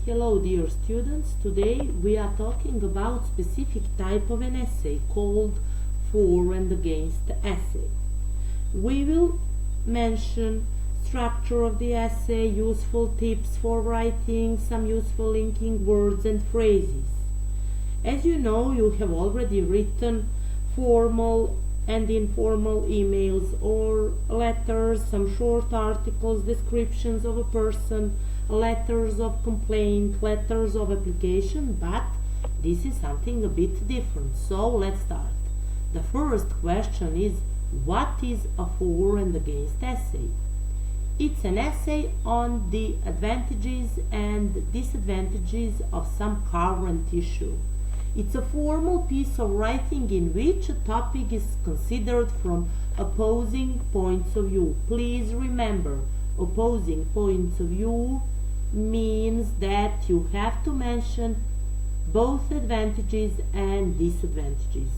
Hello dear students, today we are talking about specific type of an essay called for and against essay. We will mention structure of the essay, useful tips for writing, some useful linking words and phrases. As you know, you have already written formal and informal emails or letters, some short articles, descriptions of a person, letters of complaint, letters of application, but this is something a bit different. So let's start. The first question is, what is a for and against essay? It's an essay on the advantages and disadvantages of some current issue. It's a formal piece of writing in which a topic is considered from opposing points of view. Please remember, opposing points of view means that you have to mention both advantages and disadvantages.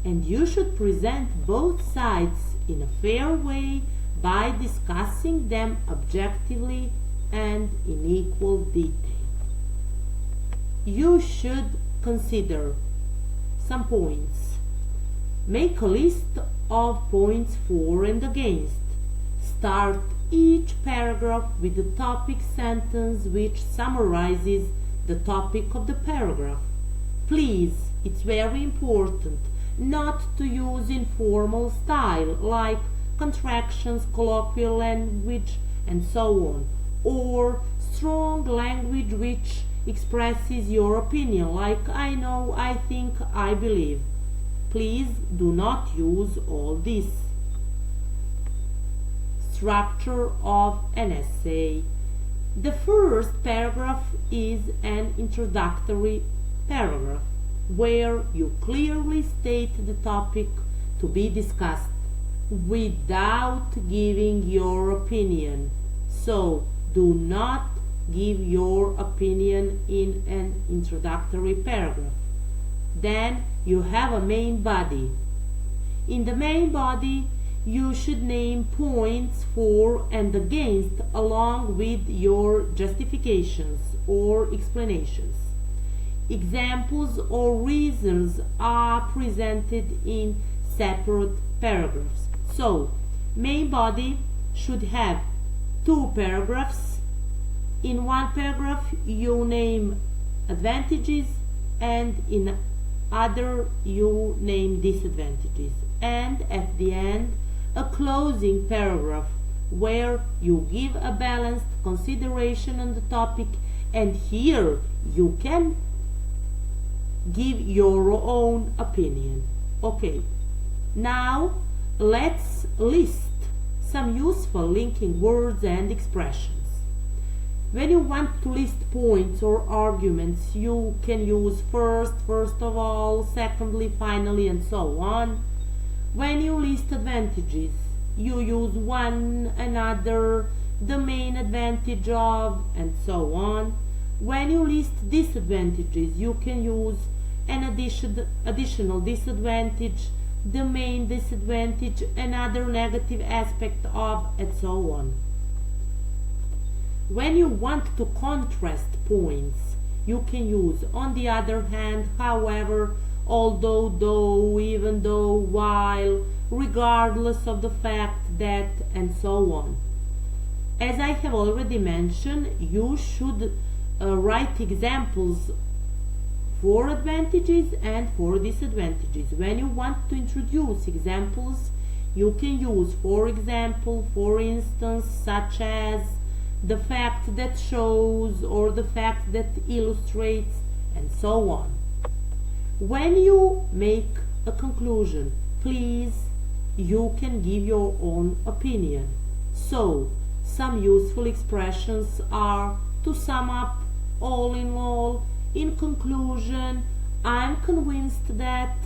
And you should present both sides in a fair way by discussing them objectively and in equal detail. You should consider some points. Make a list of points for and against. Start each paragraph with the topic sentence which summarizes the topic of the paragraph. Please, it's very important not to use informal style like contractions, colloquial language, and so on, or strong language which expresses your opinion, like I know, I think, I believe. Please do not use all this. Structure of an essay. The first paragraph is an introductory paragraph where you clearly state the topic to be discussed without giving your opinion. So do not give your opinion in an introductory paragraph. Then you have a main body. In the main body, you should name points for and against along with your justifications or explanations. Examples or reasons are presented in separate paragraphs. So, main body should have two paragraphs. In one paragraph you name advantages and in other you name disadvantages. And at the end, a closing paragraph where you give a balanced consideration on the topic, and here you can give your own opinion. Okay, now let's list some useful linking words and expressions. When you want to list points or arguments, you can use first of all, secondly, finally, and so on. When you list advantages, you use one, another, the main advantage of, and so on. When you list disadvantages, you can use an additional disadvantage, the main disadvantage, another negative aspect of, and so on. When you want to contrast points, you can use on the other hand, however, although, though, even though, while, regardless of the fact that, and so on. As I have already mentioned, you should write examples for advantages and for disadvantages. When you want to introduce examples, you can use, for example, for instance, such as the fact that shows or the fact that illustrates, and so on. When you make a conclusion, please, you can give your own opinion. So, some useful expressions are: to sum up, all in all, in conclusion, I'm convinced that,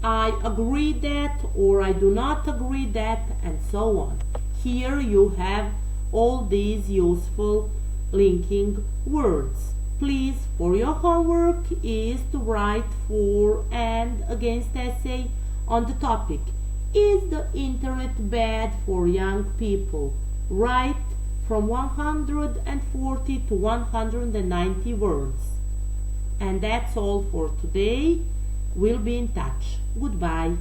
I agree that, or I do not agree that, and so on. Here you have all these useful linking words. Please, for your homework is to write for and against essay on the topic: is the internet bad for young people? Write from 140 to 190 words. And that's all for today. We'll be in touch. Goodbye.